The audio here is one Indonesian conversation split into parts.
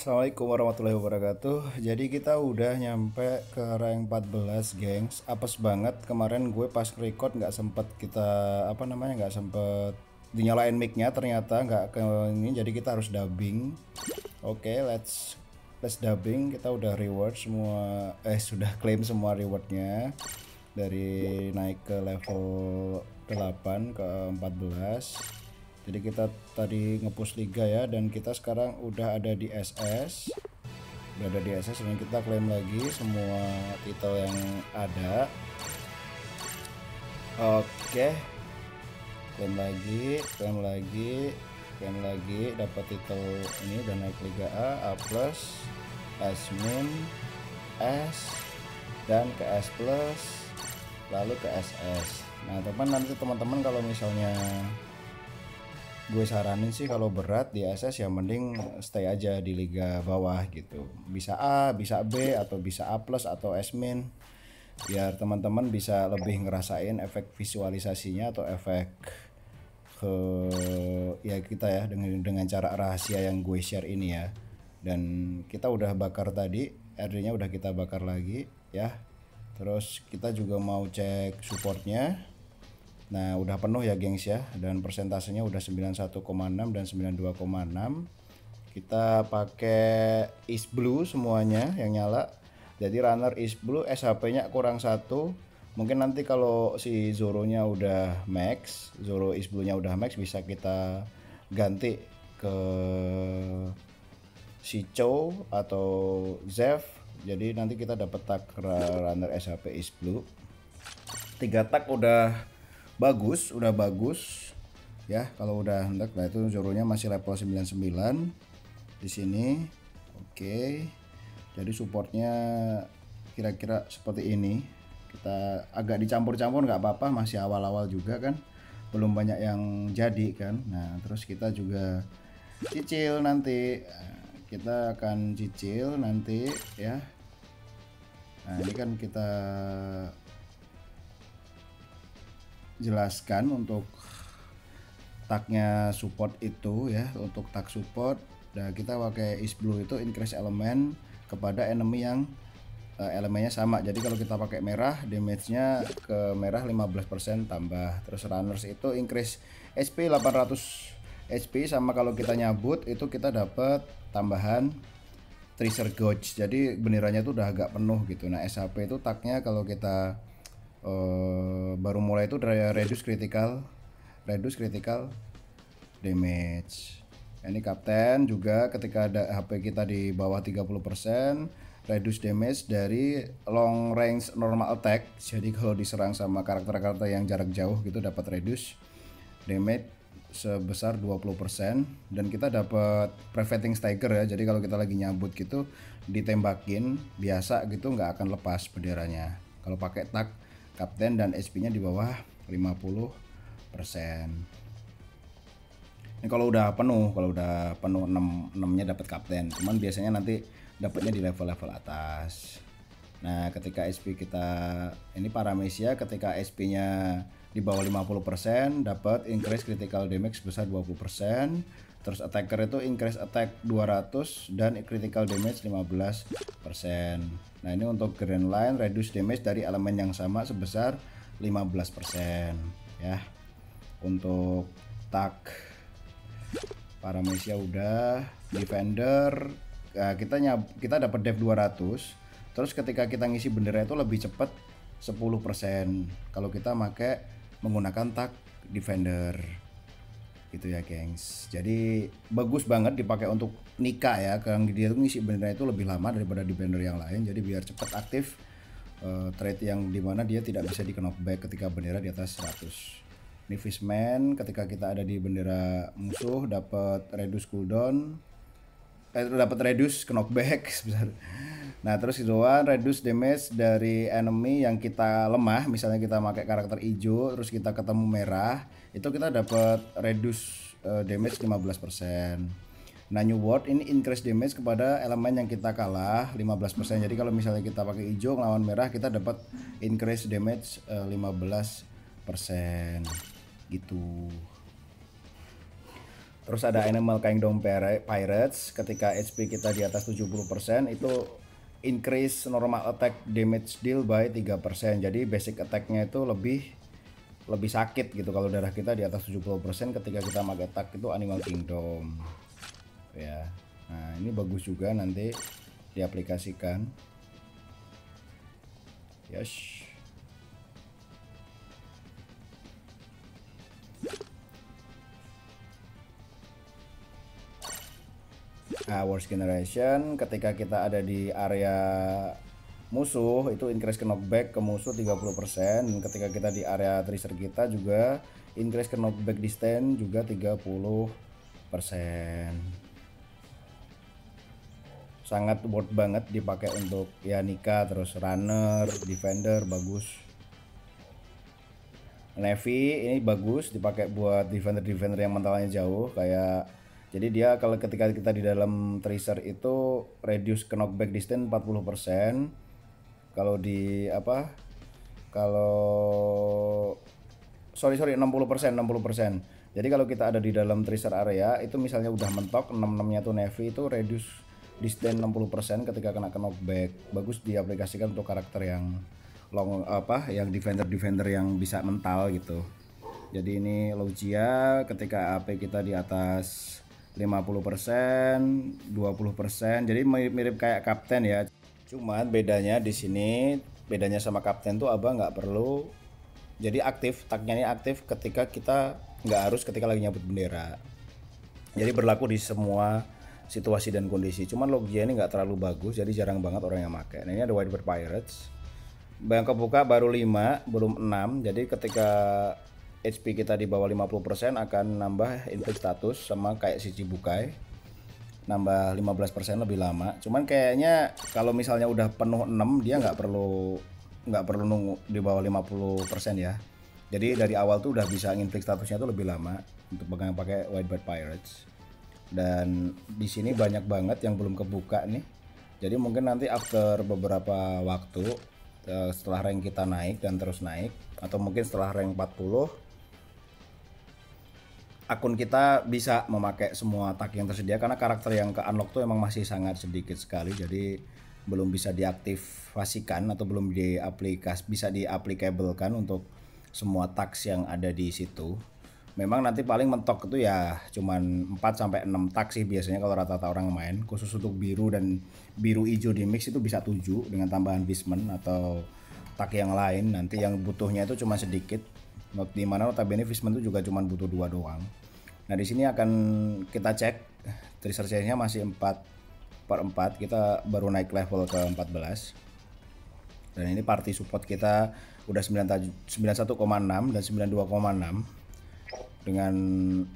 Assalamualaikum warahmatullahi wabarakatuh. Jadi kita udah nyampe ke rank 14, gengs. Apes banget kemarin gue pas record nggak sempet kita nggak sempet dinyalain mic-nya, ternyata nggak ke ini, jadi kita harus dubbing. Oke, let's dubbing. Kita udah reward semua, sudah claim semua rewardnya dari naik ke level 8 ke 14. Jadi kita tadi ngepush liga ya, dan kita sekarang udah ada di SS. Dan kita klaim lagi semua titel yang ada. Oke, klaim lagi, dapat titel ini, udah naik liga A plus, S min, S, dan ke S plus, lalu ke SS. Nah nanti teman-teman kalau misalnya gue saranin sih, kalau berat di SS ya mending stay aja di liga bawah gitu. Bisa A, bisa B, atau bisa A plus atau S min, biar teman-teman bisa lebih ngerasain efek visualisasinya atau efek ke ya kita ya dengan cara rahasia yang gue share ini ya. Dan kita udah bakar tadi, RD nya udah kita bakar lagi ya. Terus kita juga mau cek supportnya. Nah udah penuh ya gengs ya, dan persentasenya udah 91,6 dan 92,6. Kita pakai East Blue semuanya yang nyala. Jadi runner East Blue, SHP nya kurang satu. Mungkin nanti kalau si Zoro nya udah max, Zoro East Blue nya udah max, bisa kita ganti ke si Chow atau Zev. Jadi nanti kita dapat tag runner SHP East Blue. 3 tag udah bagus ya. Kalau udah hendak, nah itu Zoro-nya masih level 99 di sini. Oke, jadi supportnya kira-kira seperti ini. Kita agak dicampur-campur, nggak apa-apa, masih awal-awal juga kan, belum banyak yang jadi kan. Nah terus kita juga cicil nanti, kita akan cicil nanti ya. Nah ini kan kita jelaskan untuk tagnya support itu ya. Untuk tag support, nah kita pakai East Blue itu increase elemen kepada enemy yang elemennya sama. Jadi kalau kita pakai merah, damage-nya ke merah 15% tambah. Terus runners itu increase SP 800 HP, sama kalau kita nyabut itu kita dapat tambahan Tracer Gauge. Jadi benderanya itu udah agak penuh gitu. Nah SHP itu tagnya kalau kita baru mulai itu reduce critical damage. Ini kapten juga, ketika ada HP kita di bawah 30%, reduce damage dari long range normal attack. Jadi kalau diserang sama karakter-karakter yang jarak jauh gitu dapat reduce damage sebesar 20%. Dan kita dapat preventing stagger ya. Jadi kalau kita lagi nyabut gitu, ditembakin biasa gitu nggak akan lepas benderanya kalau pakai tag kapten dan SP-nya di bawah 50%. Ini kalau udah penuh 6-nya dapat kapten. Cuman biasanya nanti dapatnya di level-level atas. Nah, ketika SP kita ini Paramecia, ketika SP-nya di bawah 50% dapat increase critical damage sebesar 20%. Terus attacker itu increase attack 200 dan critical damage 15%. Nah ini untuk Grand Line reduce damage dari elemen yang sama sebesar 15% ya. Untuk tag Paramecia udah. Defender kita dapat dev 200. Terus ketika kita ngisi bendera itu lebih cepat 10% kalau kita menggunakan tag Defender gitu ya gengs. Jadi bagus banget dipakai untuk Nika ya, karena dia tuh ngisi bendera itu lebih lama daripada Defender yang lain. Jadi biar cepat aktif trade yang dimana dia tidak bisa di knockback ketika bendera di atas 100. Ini Fishman, ketika kita ada di bendera musuh dapat reduce cooldown, dapat reduce knockback sebesar. Nah terus hidroan reduce damage dari enemy yang kita lemah. Misalnya kita pakai karakter hijau terus kita ketemu merah, itu kita dapat reduce damage 15%. Nah new world ini increase damage kepada elemen yang kita kalah 15%. Jadi kalau misalnya kita pakai hijau ngelawan merah, kita dapat increase damage 15% gitu. Terus ada Animal Kingdom Pirates, ketika HP kita di atas 70% itu increase normal attack damage deal by 3%. Jadi basic attack-nya itu lebih sakit gitu kalau darah kita di atas 70% ketika kita pakai attack itu Animal Kingdom. Ya. Nah, ini bagus juga nanti diaplikasikan. Yes. Worst Generation, ketika kita ada di area musuh itu increase ke knockback ke musuh 30%, dan ketika kita di area tracer kita juga increase ke knockback distance juga 30%. Sangat worth banget dipakai untuk ya Nika, terus runner, defender bagus. Navy ini bagus dipakai buat defender yang mentalnya jauh, kayak jadi dia kalau ketika kita di dalam tracer itu reduce ke knockback distance 40%. Kalau di apa? Kalau sorry 60%. Jadi kalau kita ada di dalam tracer area itu misalnya udah mentok 66-nya tuh Navy itu reduce distance 60% ketika kena knockback. Bagus diaplikasikan untuk karakter yang long yang defender yang bisa mental gitu. Jadi ini Logia ketika AP kita di atas 50%, 20%. Jadi mirip kayak kapten ya. Cuman bedanya di sini, bedanya sama kapten tuh Abang nggak perlu. Jadi aktif, tagnya ini aktif ketika kita nggak harus ketika lagi nyabut bendera. Jadi berlaku di semua situasi dan kondisi. Cuman Logia ini nggak terlalu bagus, jadi jarang banget orang yang pakai. Nah, ini ada Whitebird Pirates. Yang kebuka baru 5, belum 6. Jadi ketika HP kita di bawah 50% akan nambah inflict status sama kayak si Cibukai. Nambah 15% lebih lama. Cuman kayaknya kalau misalnya udah penuh 6 dia nggak perlu nunggu di bawah 50% ya. Jadi dari awal tuh udah bisa inflict statusnya tuh lebih lama untuk pegang pakai Whitebird Pirates. Dan di sini banyak banget yang belum kebuka nih. Jadi mungkin nanti after beberapa waktu setelah rank kita naik dan terus naik, atau mungkin setelah rank 40 akun kita bisa memakai semua tag yang tersedia, karena karakter yang ke unlock tuh emang masih sangat sedikit sekali, jadi belum bisa diaktifasikan atau belum bisa diaplikabelkan untuk semua tags yang ada di situ. Memang nanti paling mentok itu ya cuman 4 sampai 6 tag sih biasanya kalau rata-rata orang main. Khusus untuk biru dan biru hijau di mix itu bisa 7 dengan tambahan Beastman atau tag yang lain. Nanti yang butuhnya itu cuma sedikit. Di mana notabene Beastman itu juga cuma butuh 2 doang. Nah, di sini akan kita cek treasure chest-nya masih 4/4. Kita baru naik level ke 14. Dan ini party support kita udah 91,6 dan 92,6. Dengan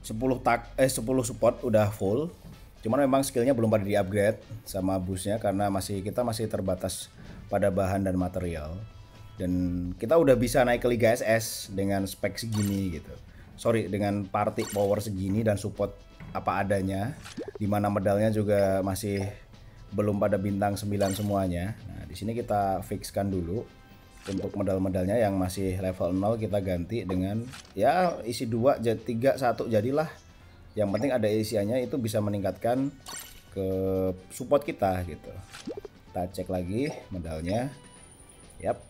10 support udah full. Cuman memang skillnya belum pada di upgrade sama boostnya karena kita masih terbatas pada bahan dan material. Dan kita udah bisa naik ke Liga SS dengan spek segini gitu. Sorry, dengan party power segini dan support apa adanya, dimana medalnya juga masih belum pada bintang 9 semuanya. Nah, di sini kita fixkan dulu. Untuk medal-medalnya yang masih level 0 kita ganti dengan ya isi 2, 3, 1 jadilah. Yang penting ada isiannya, itu bisa meningkatkan ke support kita gitu. Kita cek lagi medalnya. Yap.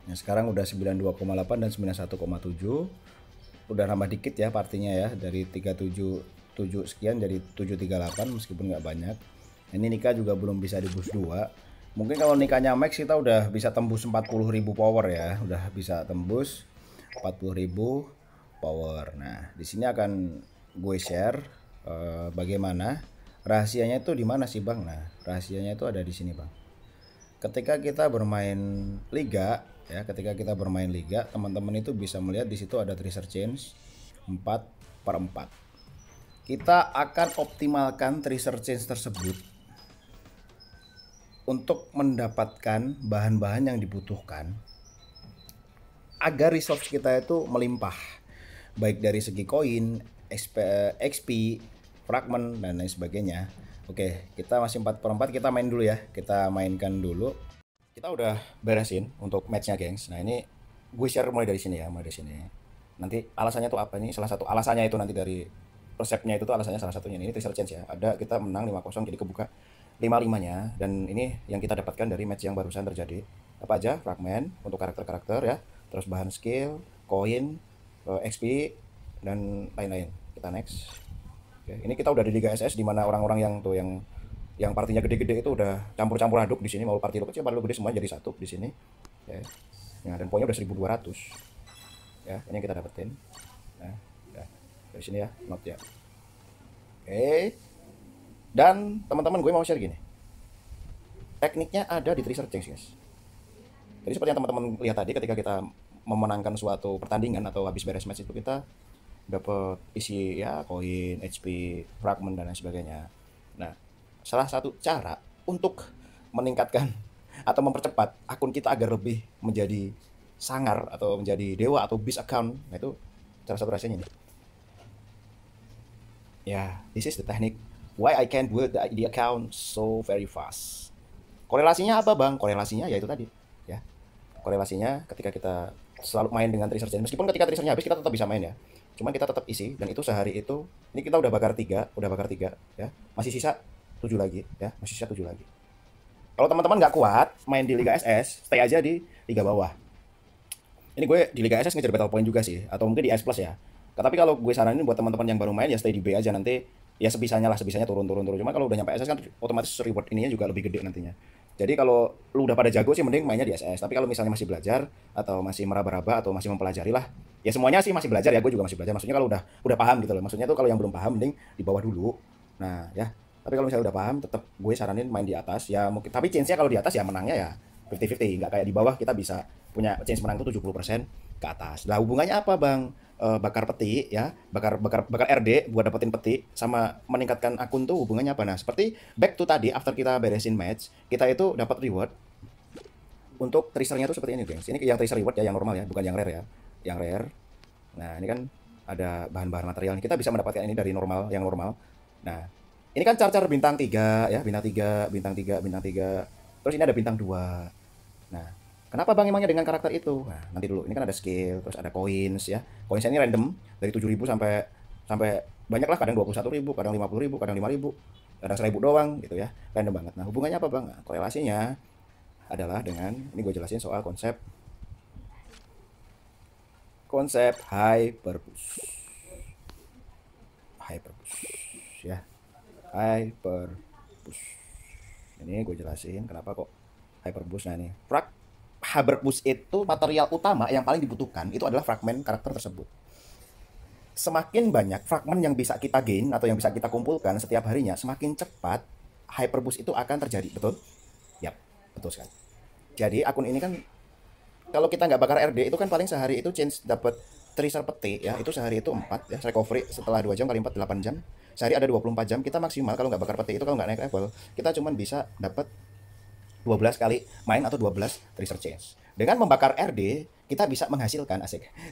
Nah, sekarang udah 92,8 dan 91,7. Udah nambah dikit ya partinya ya, dari 377 sekian jadi 738 meskipun nggak banyak. Ini Nika juga belum bisa di boost 2. Mungkin kalau Nikanya max kita udah bisa tembus 40.000 power ya, udah bisa tembus 40.000 power. Nah, di sini akan gue share bagaimana rahasianya itu di mana sih Bang? Nah, rahasianya itu ada di sini Bang. Ketika kita bermain liga ya, teman-teman itu bisa melihat di situ ada treasure change 4/4. Kita akan optimalkan treasure change tersebut untuk mendapatkan bahan-bahan yang dibutuhkan agar resource kita itu melimpah, baik dari segi koin, XP, fragment dan lain sebagainya. Oke, kita masih 4/4, kita main dulu ya. Kita mainkan dulu. Kita udah beresin untuk matchnya, gengs. Nah, ini gue share mulai dari sini ya, Nanti alasannya tuh apa nih? Salah satu alasannya itu nanti dari resepnya itu tuh alasannya salah satunya ini treasure chance ya. Ada kita menang 5-0 jadi kebuka 5-5-nya, dan ini yang kita dapatkan dari match yang barusan terjadi. Apa aja? Fragmen untuk karakter-karakter ya, terus bahan skill, koin, XP dan lain-lain. Kita next. Oke, ini kita udah di Liga SS di mana orang-orang yang tuh yang partinya gede-gede itu udah campur-campur aduk di sini, mau party lo kecil, party lo gede semua jadi satu di sini. Ya. Nah, dan poinnya udah 1200. Ya, ini yang kita dapetin. Nah, ya. Dari sini ya, not ya. Oke. Dan teman-teman gue mau share gini. Tekniknya ada di treasure change, guys. Jadi seperti yang teman-teman lihat tadi ketika kita memenangkan suatu pertandingan atau habis beres match itu kita dapat isi ya koin, HP, fragment dan lain sebagainya. Nah, salah satu cara untuk meningkatkan atau mempercepat akun kita agar lebih menjadi sangar atau menjadi dewa atau beast account, nah itu salah satu rahasianya nih. Ya, this is the technique why I can build the account so very fast. Korelasinya apa bang? Korelasinya ya itu tadi ya. Korelasinya ketika kita selalu main dengan treasure chance, meskipun ketika treasure-nya habis kita tetap bisa main ya. Cuman kita tetap isi, dan itu sehari itu ini kita udah bakar 3 ya. Masih sisa 7 lagi ya, masih sisa 7 lagi. Kalau teman-teman nggak kuat main di Liga SS, stay aja di Liga bawah. Ini gue di Liga SS ngejar battle point juga sih, atau mungkin di S Plus ya. Tapi kalau gue saranin buat teman-teman yang baru main ya stay di B aja, nanti ya sebisanya turun. Cuma kalau udah nyampe SS kan otomatis reward ininya juga lebih gede nantinya. Jadi kalau lu udah pada jago sih mending mainnya di SS. Tapi kalau misalnya masih belajar atau masih meraba-raba atau masih mempelajari lah, ya semuanya sih masih belajar ya, gue juga masih belajar. Maksudnya kalau udah paham gitu loh. Maksudnya tuh kalau yang belum paham mending di bawah dulu. Nah, ya. Tapi kalau misalnya udah paham, tetap gue saranin main di atas. Ya mungkin, tapi chance-nya kalau di atas ya menangnya ya 50-50, nggak kayak di bawah kita bisa punya chance menang itu 70% ke atas. Lah hubungannya apa, Bang? Bakar peti ya, bakar RD buat dapetin peti sama meningkatkan akun tuh hubungannya apa? Nah, seperti back to tadi after kita beresin match, kita itu dapat reward untuk tracernya tuh seperti ini, guys. Ini yang tracer reward ya, yang normal ya, bukan yang rare ya. Yang rare. Nah, ini kan ada bahan-bahan material. Kita bisa mendapatkan ini dari normal, yang normal. Nah, ini kan car-car bintang 3 ya, bintang 3, bintang 3, bintang 3. Terus ini ada bintang 2. Nah, kenapa bang emangnya dengan karakter itu? Nah, nanti dulu. Ini kan ada skill, terus ada coins ya. Coinsnya ini random dari 7.000 sampai banyak lah, kadang 21.000, kadang 50.000, kadang 5.000, kadang 1.000 doang gitu ya. Random banget. Nah, hubungannya apa bang? Nah, korelasinya adalah dengan ini gue jelasin soal konsep hyperboost. Hyperboost ya. Hyperboost. Ini gue jelasin kenapa kok hyperboost. Nah ini hyperboost itu material utama yang paling dibutuhkan itu adalah fragmen karakter tersebut. Semakin banyak fragmen yang bisa kita gain atau yang bisa kita kumpulkan setiap harinya, semakin cepat hyperboost itu akan terjadi. Betul? Yap, betul sekali. Jadi akun ini kan kalau kita nggak bakar RD itu kan paling sehari itu chance dapat tracer peti ya, itu sehari itu 4 ya, recovery setelah 2 jam kali 4 8 jam. Sehari ada 24 jam, kita maksimal kalau nggak bakar peti itu, kalau nggak naik level, kita cuma bisa dapat 12 kali main atau 12 tracer chance. Dengan membakar RD, kita bisa menghasilkan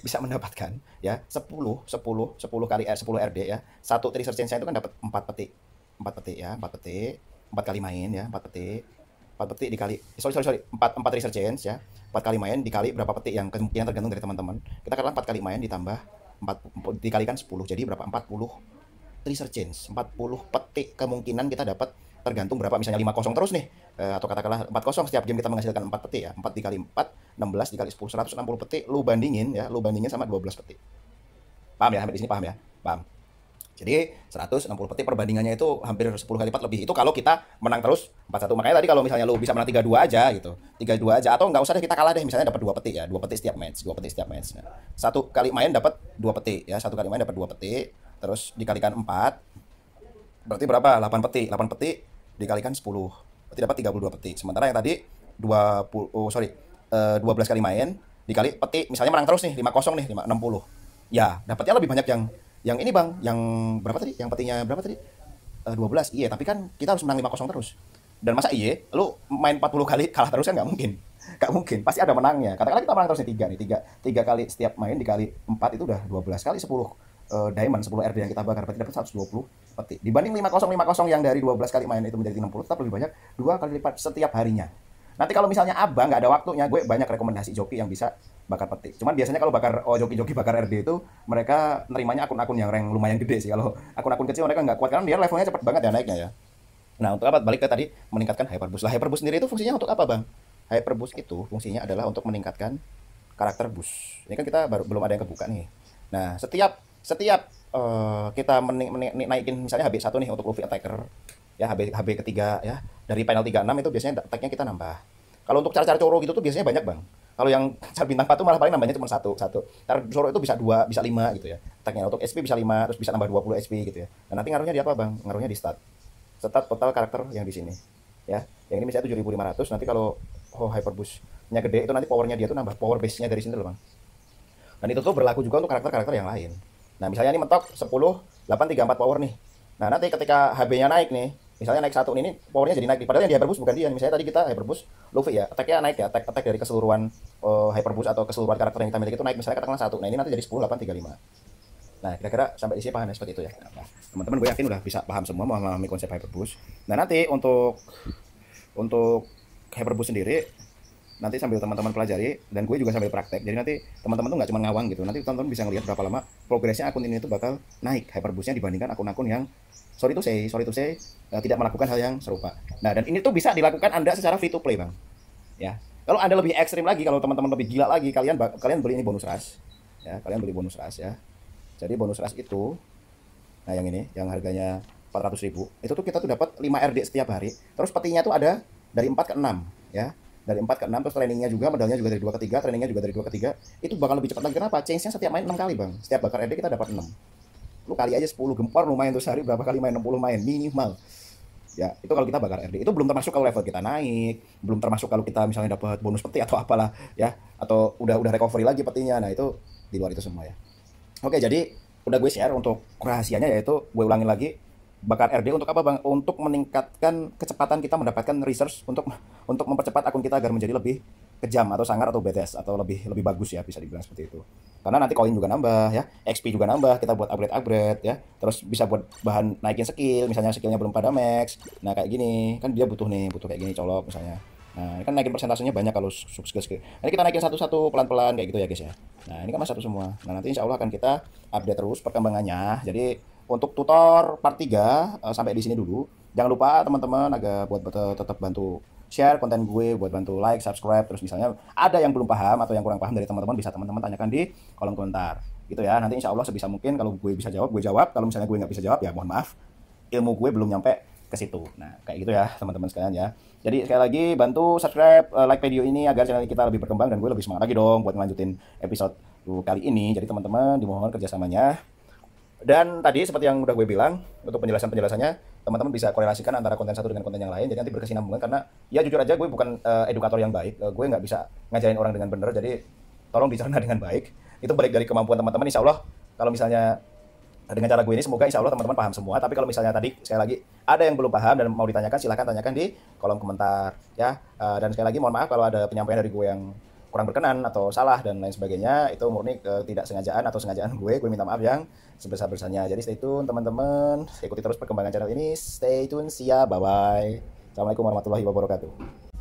bisa mendapatkan ya 10 kali 10 RD ya. Satu tracer chance itu kan dapat 4 peti. 4 peti ya, 4 peti, 4 kali main ya, 4 peti. 4 peti dikali 4 tracer chance ya. 4 kali main dikali berapa peti yang kemungkinan tergantung dari teman-teman. Kita katakan 4 kali main ditambah 4 dikalikan 10, jadi berapa? 40 tracer chance. 40 peti kemungkinan kita dapat, tergantung berapa, misalnya 5-0 terus nih, atau katakanlah 4-0 setiap game kita menghasilkan 4 peti ya. 4 dikali 4 16 dikali 10 160 peti, lu bandingin sama 12 peti. Paham ya? Sampai di sini paham ya? Paham. Jadi 160 peti perbandingannya itu hampir 10 kali lipat lebih. Itu kalau kita menang terus 4-1. Makanya tadi kalau misalnya lu bisa menang 3-2 aja gitu. 3-2 aja, atau nggak usah deh kita kalah deh, misalnya dapat 2 peti ya. 2 peti setiap match, 2 peti setiap match. Nah, satu kali main dapat 2 peti ya. Satu kali main dapat 2 peti, terus dikalikan 4. Berarti berapa? 8 peti. 8 peti dikalikan 10. Berarti dapat 32 peti. Sementara yang tadi 12 kali main dikali peti, misalnya menang terus nih 5-0 nih, 60. Ya, dapatnya lebih banyak yang ini bang, yang berapa tadi? Yang petinya berapa tadi? 12. Iya, tapi kan kita harus menang 5-0 terus. Dan masa iya, lu main 40 kali kalah terus kan nggak mungkin. Nggak mungkin, pasti ada menangnya. Katakanlah kita menang terus nih 3 kali setiap main dikali 4 itu udah 12 kali 10 diamond, 10 RD yang kita bakar, berarti dapat 120 peti. Dibanding 5-0 yang dari 12 kali main itu menjadi 60, tetap lebih banyak 2 kali lipat setiap harinya. Nanti kalau misalnya abang nggak ada waktunya, gue banyak rekomendasi joki yang bisa bakar petik. Cuman biasanya kalau joki-joki bakar RD itu mereka nerimanya akun-akun yang rank lumayan gede sih. Kalau akun-akun kecil mereka nggak kuat karena dia levelnya cepet banget ya naiknya ya. Nah, untuk apa? Balik ke tadi meningkatkan hyperboost. Lah, hyperboost sendiri itu fungsinya untuk apa, Bang? Hyperboost itu fungsinya adalah untuk meningkatkan karakter boost. Ini kan kita belum ada yang kebuka nih. Nah, setiap setiap kita naikin misalnya HB1 nih untuk Luffy attacker, ya HB ketiga ya, dari panel 36 itu biasanya attack-nya kita nambah. Kalau untuk cara-cara coro gitu tuh biasanya banyak, Bang. Kalau yang cara bintang 4 tuh malah paling nambahnya cuma satu. Cara coro itu bisa 2, bisa 5 gitu ya. Attack-nya untuk SP bisa 5, terus bisa nambah 20 SP gitu ya. Nah, nanti ngaruhnya di apa, Bang? Ngaruhnya di stat total karakter yang di sini ya. Yang ini misalnya 7500, nanti kalau hyper boost-nya gede itu nanti powernya dia tuh nambah power base-nya dari sini loh, Bang. Dan itu tuh berlaku juga untuk karakter-karakter yang lain. Nah, misalnya ini mentok 10 834 power nih. Nah, nanti ketika HB-nya naik nih, misalnya naik 1 ini powernya jadi naik. Padahal yang di hyper boost bukan dia. Misalnya tadi kita hyper boost Luffy ya, attack-nya naik ya, attack dari keseluruhan hyper boost atau keseluruhan karakter yang kita miliki itu naik, misalnya katakanlah 1. Nah, ini nanti jadi 10 835. Nah, kira-kira sampai di sini paham ya seperti itu ya. Nah, teman-teman gue yakin udah bisa paham semua memahami konsep hyperboost. Nah, nanti untuk hyperboost sendiri nanti sambil teman-teman pelajari dan gue juga sambil praktek. Jadi nanti teman-teman tuh nggak cuma ngawang gitu. Nanti teman-teman bisa ngelihat berapa lama progresnya akun ini tuh bakal naik hyperboostnya dibandingkan akun-akun yang sorry to say tidak melakukan hal yang serupa. Nah, dan ini tuh bisa dilakukan Anda secara free to play, Bang. Ya. Kalau Anda lebih ekstrim lagi, kalau teman-teman lebih gila lagi, kalian beli ini bonus rush. Ya, kalian beli bonus rush ya. Jadi bonus rush itu, nah yang ini, yang harganya 400.000, itu tuh kita tuh dapat 5 RD setiap hari. Terus petinya tuh ada dari 4 ke 6, ya. Dari 4 ke 6, terus trainingnya juga, medalnya juga dari 2 ke 3, trainingnya juga dari 2 ke 3. Itu bakal lebih cepat lagi. Kenapa? Change-nya setiap main 6 kali, Bang. Setiap bakar RD kita dapat 6. Lu kali aja 10 gempar lumayan tuh sehari berapa kali main? 60 main minimal. Ya, itu kalau kita bakar RD. Itu belum termasuk kalau level kita naik, belum termasuk kalau kita misalnya dapat bonus peti atau apalah, ya. Atau udah recovery lagi petinya. Nah, itu di luar itu semua ya. Oke, jadi udah gue share untuk rahasianya, yaitu gue ulangin lagi, bakar RD untuk apa, Bang? Untuk meningkatkan kecepatan kita mendapatkan research untuk mempercepat akun kita agar menjadi lebih kejam atau sangar atau badass atau lebih bagus ya, bisa dibilang seperti itu. Karena nanti koin juga nambah ya, XP juga nambah, kita buat upgrade ya. Terus bisa buat bahan naikin skill, misalnya skillnya belum pada max. Nah, kayak gini, kan dia butuh kayak gini colok misalnya. Nah, ini kan naikin persentasenya banyak kalau skill. Nanti kita naikin satu-satu pelan-pelan kayak gitu ya, guys ya. Nah, ini kan satu semua. Nah, nanti insya Allah akan kita update terus perkembangannya. Jadi, untuk tutor part 3 sampai di sini dulu. Jangan lupa teman-teman agak buat tetap bantu share konten gue, buat bantu like, subscribe. Terus misalnya ada yang belum paham atau yang kurang paham dari teman-teman, bisa teman-teman tanyakan di kolom komentar. Gitu ya. Nanti insya Allah sebisa mungkin kalau gue bisa jawab, gue jawab. Kalau misalnya gue nggak bisa jawab, ya mohon maaf. Ilmu gue belum nyampe ke situ. Nah, kayak gitu ya teman-teman sekalian ya. Jadi sekali lagi bantu subscribe, like video ini agar channel kita lebih berkembang dan gue lebih semangat lagi dong buat ngelanjutin episode kali ini. Jadi teman-teman dimohon kerjasamanya. Dan tadi seperti yang udah gue bilang, untuk penjelasannya teman-teman bisa korelasikan antara konten satu dengan konten yang lain. Jadi nanti berkesinambungan, karena ya jujur aja gue bukan edukator yang baik. Gue nggak bisa ngajarin orang dengan benar. Jadi tolong dicerna dengan baik. Itu balik dari kemampuan teman-teman. Insya Allah kalau misalnya dengan cara gue ini, semoga insya Allah teman-teman paham semua. Tapi kalau misalnya tadi sekali lagi ada yang belum paham dan mau ditanyakan, silahkan tanyakan di kolom komentar ya. Dan sekali lagi mohon maaf kalau ada penyampaian dari gue yang kurang berkenan atau salah dan lain sebagainya. Itu murni ketidaksengajaan atau sengajaan gue minta maaf yang sebesar-besarnya. Jadi stay tune teman-teman, ikuti terus perkembangan channel ini. Stay tune, see ya, bye bye. Assalamualaikum warahmatullahi wabarakatuh.